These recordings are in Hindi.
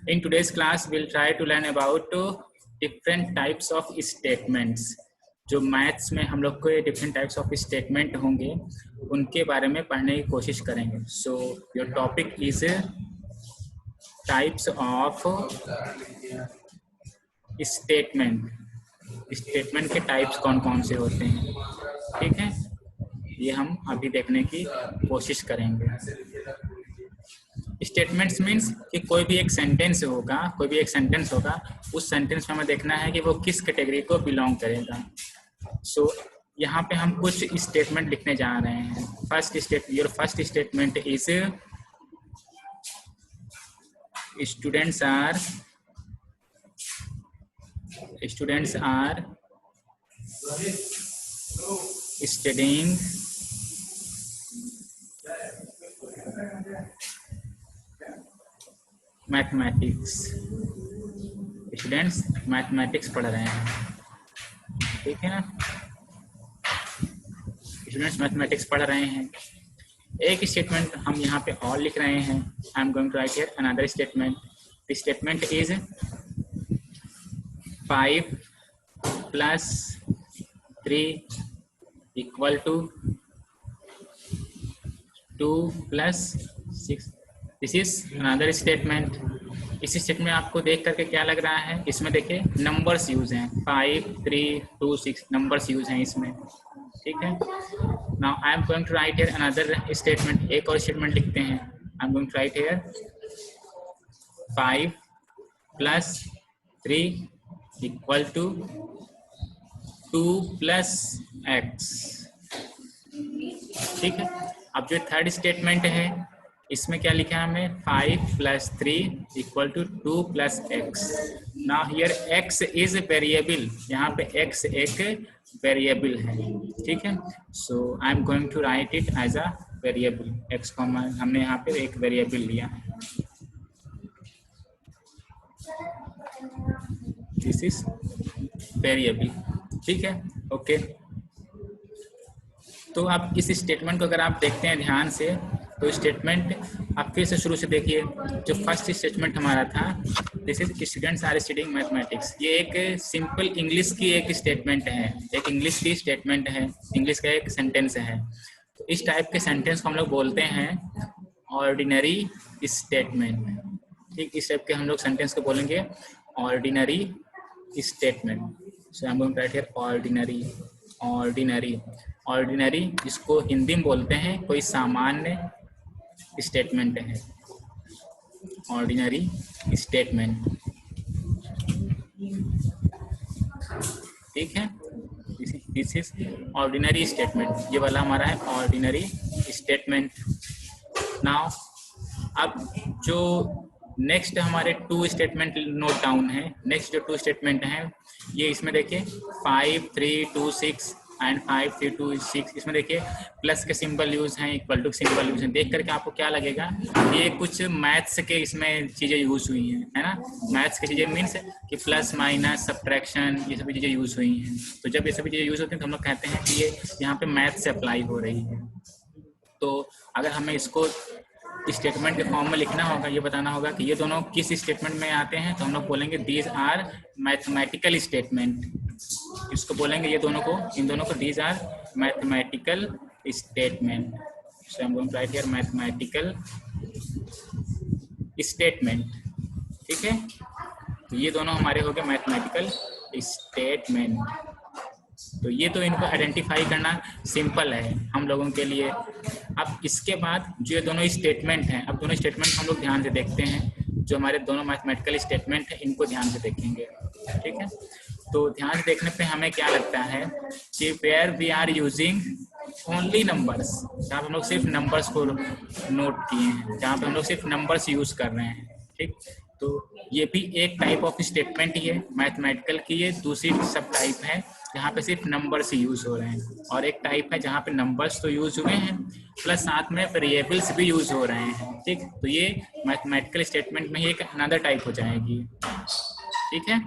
In today's class, we'll try to learn about different types of statements. जो मैथ्स में हम लोग को डिफरेंट टाइप्स ऑफ स्टेटमेंट होंगे उनके बारे में पढ़ने की कोशिश करेंगे. So your topic is types of statement. Statement के टाइप्स कौन कौन से होते हैं, ठीक है, ये हम अभी देखने की कोशिश करेंगे. स्टेटमेंट्स मीन्स कि कोई भी एक सेंटेंस होगा, उस सेंटेंस में हमें देखना है कि वो किस कैटेगरी को बिलोंग करेगा. सो यहाँ पे हम कुछ स्टेटमेंट लिखने जा रहे हैं. Your first statement is students are studying mathematics. Students mathematics पढ़ रहे हैं, ठीक है ना. स्टूडेंट्स मैथमेटिक्स पढ़ रहे हैं. एक स्टेटमेंट हम यहाँ पे और लिख रहे हैं. I am going to write here another statement. The statement is 5 + 3 = 2 + 6. This is another statement. इस स्टेटमेंट आपको देख करके क्या लग रहा है, इसमें देखिए नंबर्स यूज हैं. 5, 3, 2, 6 नंबर्स यूज हैं इसमें, ठीक है. Now I am going to write here another statement. एक और स्टेटमेंट लिखते हैं. I am going to write here 5 + 3 = 2 + x, ठीक है. अब जो थर्ड स्टेटमेंट है इसमें क्या लिखा है हमने, 5 + 3 = 2 + x. Now here x is variable. यहाँ पे x एक वेरिएबल है, ठीक है. So I am going to write it as a variable. x को हमने यहाँ पे एक वेरिएबल लिया है. दिस इज वेरिएबल, ठीक है. ओके, तो अब इस स्टेटमेंट को अगर आप देखते हैं ध्यान से, तो स्टेटमेंट आप फिर से शुरू से देखिए. जो फर्स्ट स्टेटमेंट हमारा था, this is students are studying mathematics. ये एक सिंपल इंग्लिश की एक स्टेटमेंट है, एक इंग्लिश की स्टेटमेंट है, इंग्लिश का एक सेंटेंस है. तो इस टाइप के सेंटेंस को हम लोग बोलते हैं ऑर्डिनरी स्टेटमेंट, ठीक. इस टाइप के हम लोग सेंटेंस को बोलेंगे ordinary statement. So I am going to write here ordinary, इसको हिंदी में बोलते हैं कोई सामान्य स्टेटमेंट है. ऑर्डिनरी स्टेटमेंट, ठीक है. This is ordinary statement. ये वाला हमारा है ऑर्डिनरी स्टेटमेंट. नाउ अब जो नेक्स्ट हमारे 2 स्टेटमेंट नोट डाउन है. नेक्स्ट जो 2 स्टेटमेंट हैं ये इसमें देखिए 5, 3, 2, 6 एंड 5, 3, 2, 6. इसमें देखिए प्लस के सिंबल यूज हैं, इक्वल टू सिंबल यूज हैं. देख करके आपको क्या लगेगा, ये कुछ मैथ्स के इसमें चीजें यूज हुई हैं, है ना. मैथ्स की चीजें मीन्स कि प्लस माइनस सब्ट्रैक्शन, ये सभी चीजें यूज हुई हैं. तो जब ये सभी चीजें यूज होती हैं तो हम लोग कहते हैं कि ये यहाँ पे मैथ्स से अप्लाई हो रही है. तो अगर हमें इसको स्टेटमेंट के फॉर्म में लिखना होगा, ये बताना होगा कि ये दोनों किस स्टेटमेंट में आते हैं, तो हम लोग बोलेंगे दीज आर मैथमेटिकल स्टेटमेंट. इसको बोलेंगे ये दोनों को, इन दोनों को these are mathematical statement. So I am going to write here mathematical statement, ठीक है. तो ये दोनों हमारे हो गए मैथमेटिकल स्टेटमेंट. तो ये तो इनको आइडेंटिफाई करना सिंपल है हम लोगों के लिए. अब इसके बाद जो ये दोनों स्टेटमेंट हैं, अब दोनों स्टेटमेंट हम लोग ध्यान से देखते हैं. जो हमारे दोनों मैथमेटिकल स्टेटमेंट है इनको ध्यान से देखेंगे, ठीक है. तो ध्यान से देखने पे हमें क्या लगता है कि where we are using only numbers, जहाँ पे हम लोग सिर्फ नंबर्स को नोट किए हैं, जहाँ पे हम लोग सिर्फ नंबर्स यूज कर रहे हैं, ठीक. तो ये भी एक टाइप ऑफ स्टेटमेंट ही है मैथमेटिकल की. ये दूसरी सब टाइप है जहाँ पे सिर्फ नंबर्स यूज हो रहे हैं. और एक टाइप है जहाँ पे नंबर्स तो यूज हुए हैं प्लस साथ में वेरिएबल्स भी यूज हो रहे हैं, ठीक. तो ये मैथमेटिकल स्टेटमेंट में ही एक अनदर टाइप हो जाएगी, ठीक है.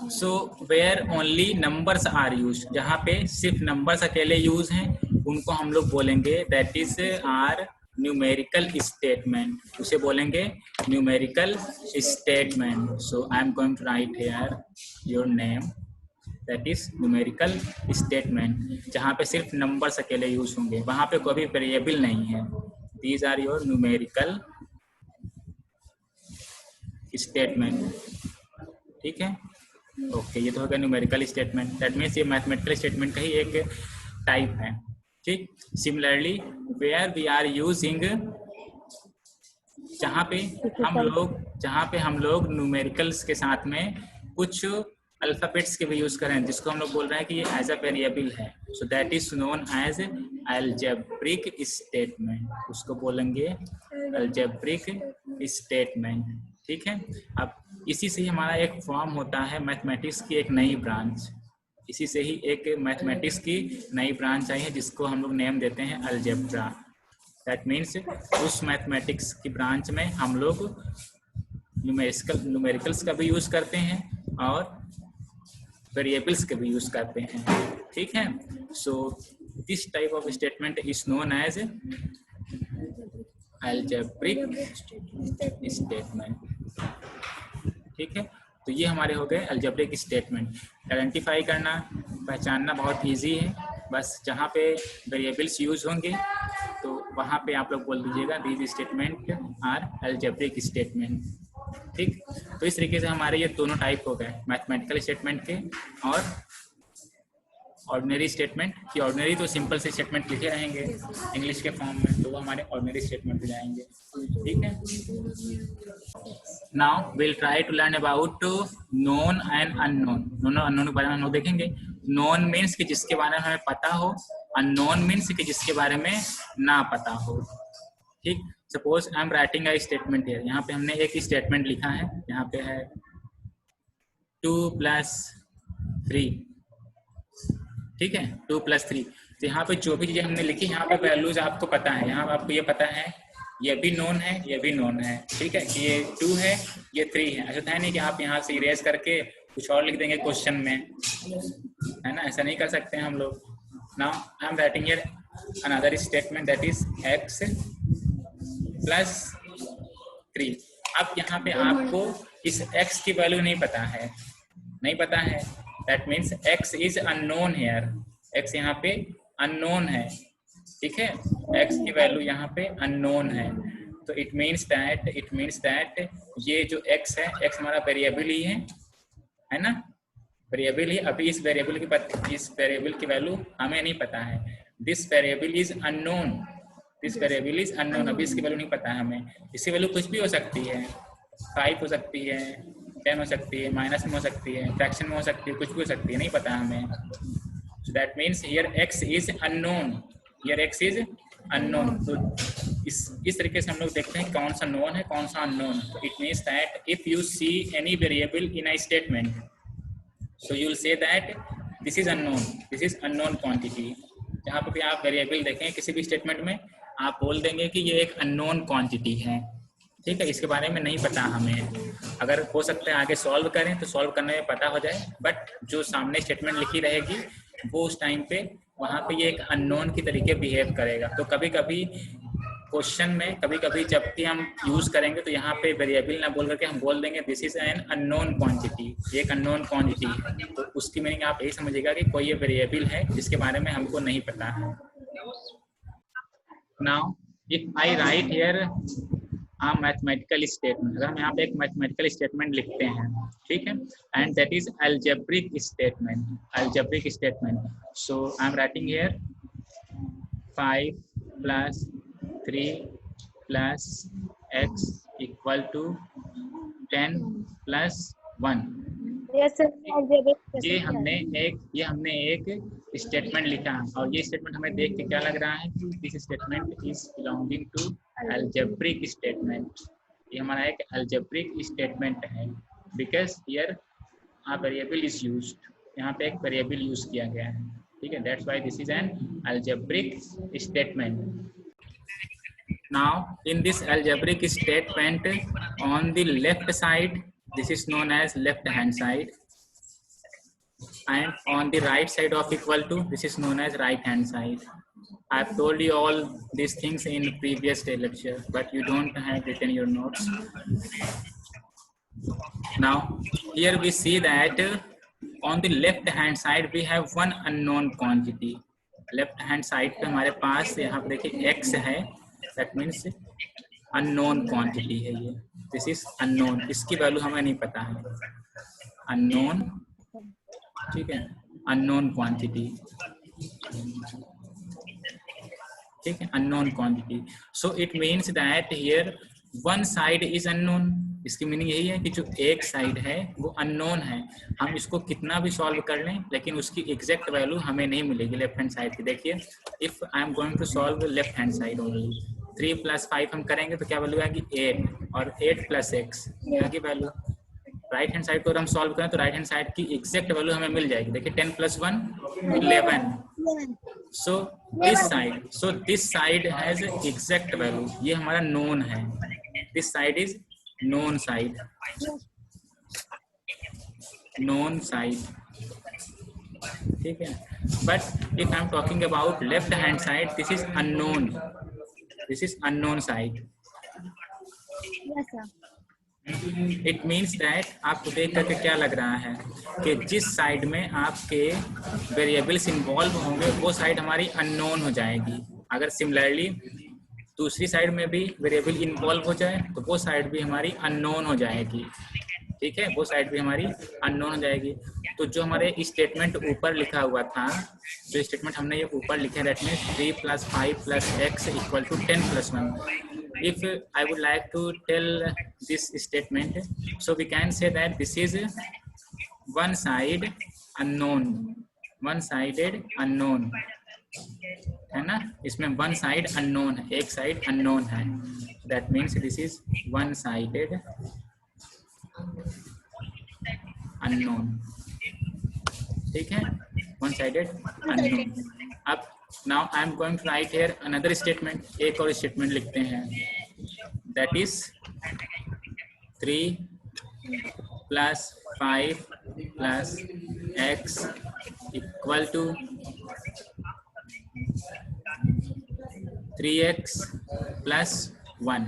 So where only numbers are use, जहाँ पे सिर्फ नंबर्स अकेले यूज हैं उनको हम लोग बोलेंगे that is are numerical statement, उसे बोलेंगे numerical statement. So I am going to write here your name, that is numerical statement, जहाँ पे सिर्फ नंबर्स अकेले यूज होंगे, वहाँ पे कोई भी वेरिएबल नहीं है. These are your numerical statement. ठीक है, ओके, ये तो होगा न्यूमेरिकल स्टेटमेंट. दैट मीन्स ये मैथमेटिकल स्टेटमेंट का ही एक टाइप है. ठीक, similarly where we are using, जहाँ पे हम लोग न्यूमेरिकल्स के साथ में कुछ अल्फाबेट्स के भी यूज करें, जिसको हम लोग बोल रहे हैं कि ये एज अ वेरिएबल है. So that is known as algebraic statement, उसको बोलेंगे अलजेब्रिक स्टेटमेंट. ठीक है, अब इसी से ही हमारा एक फॉर्म होता है मैथमेटिक्स की एक नई ब्रांच. इसी से ही एक मैथमेटिक्स की नई ब्रांच आई है, जिसको हम लोग नेम देते हैं अलजेब्रा. दैट मीन्स उस मैथमेटिक्स की ब्रांच में हम लोग न्यूमेरिकल्स का भी यूज करते हैं और वेरिएबल्स का भी यूज करते हैं. ठीक है, so this type of statement is known as algebraic statement. ठीक है, तो ये हमारे हो गए अलजेब्रिक स्टेटमेंट. आइडेंटिफाई करना, पहचानना बहुत इजी है. बस जहाँ पे वेरिएबल्स यूज होंगे तो वहाँ पे आप लोग बोल दीजिएगा these statement are algebraic statement. ठीक, तो इस तरीके से हमारे ये दोनों टाइप हो गए, मैथमेटिकल स्टेटमेंट के और ऑर्डिनरी स्टेटमेंट. कि ऑर्डिनरी तो सिंपल से स्टेटमेंट लिखे रहेंगे इंग्लिश के फॉर्म में, तो वो हमारे ऑर्डिनरी स्टेटमेंट हो जाएंगे. ठीक है, now will try to learn about known and unknown. Known और अननोन के बारे में हम लोग देखेंगे. नोन मीन्स कि जिसके बारे में हमें पता हो, अननोन मीन्स कि जिसके बारे में ना पता हो. ठीक, suppose I am writing a statement here. यहाँ पे हमने एक स्टेटमेंट लिखा है, यहाँ पे है 2 + 3. ठीक है, 2 + 3. तो यहाँ पे जो भी चीजें हमने लिखी, यहाँ पे वैल्यूज आपको पता है. यहाँ आपको ये पता है, ये भी नोन है, ये भी नोन है. ठीक है, कि ये 2 है, ये 3 है. ऐसा है नहीं कि आप यहाँ से इरेज करके कुछ और लिख देंगे क्वेश्चन में, है ना, ऐसा नहीं कर सकते हैं हम लोग. Now I am writing here another statement that is x + 3. अब यहाँ पे आपको इस x की वैल्यू नहीं पता है, that means x is unknown here. x यहाँ पे अननोन है. ठीक है, x की वैल्यू यहाँ पे अननोन है. तो इट मीन्स दैट ये जो x है, x हमारा वेरिएबल ही है ना, वेरिएबल ही. अभी इस वेरिएबल की वैल्यू हमें नहीं पता है. दिस वेरिएबल इज अननोन, अभी इसकी वैल्यू नहीं पता है हमें. इसकी वैल्यू कुछ भी हो सकती है, 5 हो सकती है, 10 हो सकती है, माइनस में हो सकती है, फ्रैक्शन में हो सकती है, कुछ भी हो सकती है, नहीं पता हमें. So that means here x is unknown, तो इस तरीके से हम लोग देखते हैं कौन सा नोन है, कौन सा अननोन. तो it means that if you see any variable in a statement, so you will say that this is unknown quantity. जहाँ पर भी आप वेरिएबल देखें किसी भी स्टेटमेंट में, आप बोल देंगे कि ये एक अननोन क्वांटिटी है. ठीक है, इसके बारे में नहीं पता हमें. अगर हो सकता है आगे सॉल्व करें तो सॉल्व करने में पता हो जाए, बट जो सामने स्टेटमेंट लिखी रहेगी वो उस टाइम पे वहाँ पे ये एक अननोन की तरीके बिहेव करेगा. तो कभी कभी क्वेश्चन में, कभी कभी जब भी हम यूज करेंगे तो यहाँ पे वेरिएबल ना बोल करके हम बोल देंगे this is an unknown quantity, एक अननोन क्वांटिटी है. तो उसकी मीनिंग आप यही समझिएगा कि कोई ये वेरिएबल है जिसके बारे में हमको नहीं पता है. Now if I right here mathematical statement, अगर हम यहाँ पे एक मैथमेटिकल स्टेटमेंट लिखते हैं, ठीक है, and that is algebraic statement. So I am writing here 5 + 3 + x = 10 + 1. ये हमने एक स्टेटमेंट लिखा है, और ये स्टेटमेंट हमें देख के क्या लग रहा है कि this statement is belonging to algebraic statement. ये हमारा एक अलजेब्रिक स्टेटमेंट है, because here a variable is used. यहाँ पे एक वेरिएबल यूज किया गया है. ठीक है, that's why this is an algebraic statement. Now in this algebraic statement, on the left side, this is known as left hand side, and on the right side of equal to, this is known as right hand side. I've told you all these things in previous day lecture, but you don't have written your notes. Now here we see that on the left hand side we have one unknown quantity. Left hand side पे हमारे पास यहाँ पे देखिए x है, दैट मीन्स अननोन क्वांटिटी है ये, दिस इज अननोन, इसकी वैल्यू हमें नहीं पता है, अननोन, ठीक है, अननोन क्वांटिटी, ठीक है, unknown quantity. So it means that here one side is unknown. इसकी मीनिंग यही है कि जो एक साइड है वो अननोन है, हम इसको कितना भी सॉल्व कर लें लेकिन उसकी एग्जैक्ट वैल्यू हमें नहीं मिलेगी लेफ्ट हैंड साइड की. देखिए if I am going to solve left hand side only, 3 + 5 हम करेंगे तो क्या वैल्यू आएगी 8, और 8 + x क्या की वैल्यू. राइट हैंड साइड को अगर हम सॉल्व करें तो राइट हैंड साइड की एग्जैक्ट वैल्यू हमें मिल जाएगी. देखिए 10 + 1 11. So this side has exact value, ये हमारा नोन है, this side is known side, known side, ठीक है. But if I am talking about left hand side, this is unknown, this is unknown side. Yes sir. It means that आपको देख करके क्या लग रहा है कि जिस साइड में आपके वेरिएबल्स इन्वॉल्व होंगे वो साइड हमारी अननोन हो जाएगी. अगर सिमिलरली दूसरी साइड में भी वेरिएबल इन्वॉल्व हो जाए तो वो साइड भी हमारी अननोन हो जाएगी, ठीक है, वो साइड भी हमारी अननोन हो जाएगी. तो जो हमारे स्टेटमेंट ऊपर लिखा हुआ था, जो स्टेटमेंट हमने ये ऊपर लिखा है, that means 3 + 5 + x = 10 + 1. If I would like to tell this statement, so we can say that this is one side unknown, one-sided unknown, है ना. इसमें वन साइड अननोन है, एक साइड अननोन है, that means this is one sided unknown, ठीक है, वन साइडेड अननोन. अब now I am going to write here another statement, एक और स्टेटमेंट लिखते हैं, दैट इज 3 + 5 + x = 3x + 1,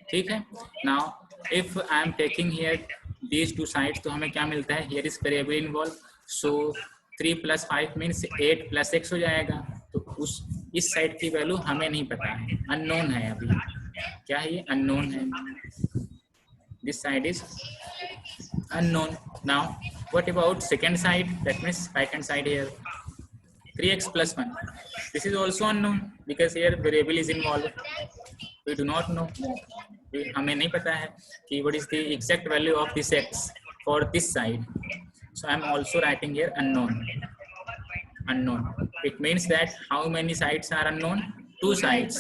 ठीक है. Now if I am taking here these two sides, तो हमें क्या मिलता है, here is variable involve, so 3 + 5 means 8 + x हो जाएगा. तो उस इस साइड की वैल्यू हमें नहीं पता है, अननोन है, अभी क्या है, ये अननोन है, this side is unknown. Now what about second side, that means right hand side here, 3x + 1. This is also unknown because here variable is involved. We do not know. हमें नहीं पता है कि what is the exact value of this x for this side. So I am also writing here unknown. Unknown. It means that how many sides are unknown? 2 sides.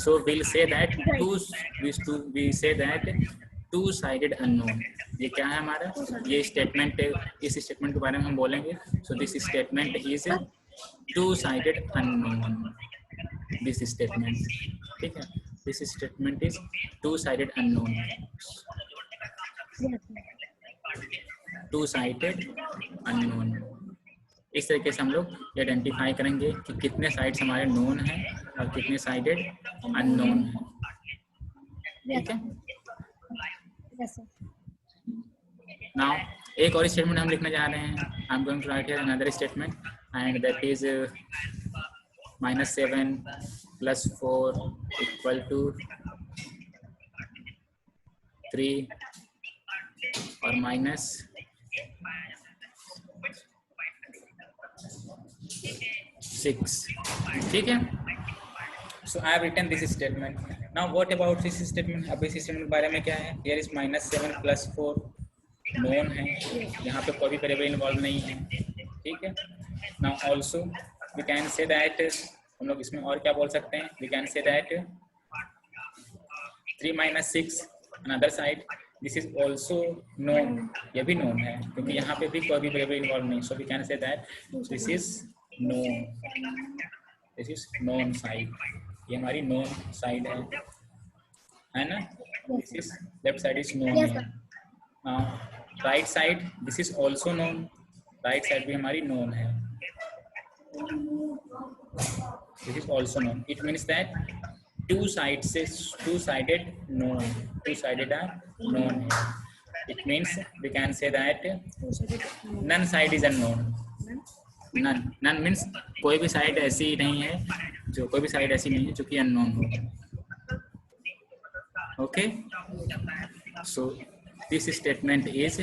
So we'll say that we say that two-sided unknown. ये क्या है हमारा, ये स्टेटमेंट, इस स्टेटमेंट के बारे में हम बोलेंगे. So this statement is two-sided unknown. This statement, ठीक है, this statement is two-sided unknown. Two-sided unknown. इस तरीके से हम लोग आइडेंटिफाई करेंगे कि कितने साइड्स हमारे नोन हैं और कितने साइडेड अननोन हैं, ठीक है. Now एक और स्टेटमेंट हम लिखने जा रहे हैं. I am going to write here another statement and that is -7 + 4 = 3 और -6, ठीक है. So I have written this statement. Now what about this statement? अब इस स्टेटमेंट के बारे में क्या है, here is -7 + 4 नोन है, यहाँ पे कोई भी वेरिएबल इन्वॉल्व नहीं है, ठीक है. Now also we can say that, हम लोग इसमें और क्या बोल सकते हैं, we can say that 3 - 6 another side, this is also known, ये भी known है क्योंकि यहाँ पे भी कोई भी वेरिएबल इन्वॉल्व नहीं. So we can say that this is known, this is known side, ये हमारी known side है ना. This is left side is known है. Right side this is also known, right side भी हमारी नोन है. This is also known. It means that two-sided known. Two-sided are known here. It means we can say that none side is unknown. None means कोई भी साइड ऐसी नहीं है जो कि unknown हो. Okay. So this statement is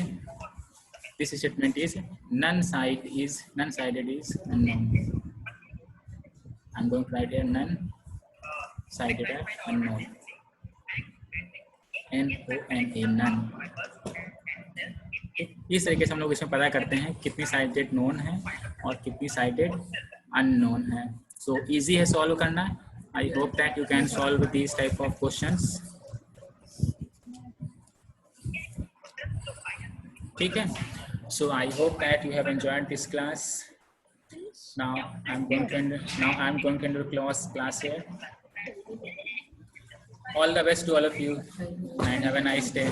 none-sided is unknown. I'm going to write here none-sided are unknown. N-O-N-A, none. इस तरीके से हम लोग इसमें पता करते हैं कितनी साइडेड नोन है और कितनी साइडेड अननोन है. सो इजी है सॉल्व करना. I hope that you can solve these type of questions. ठीक है. So I hope that you have enjoyed this class. Now I'm going to end the class here. All the best to all of you and have a nice day.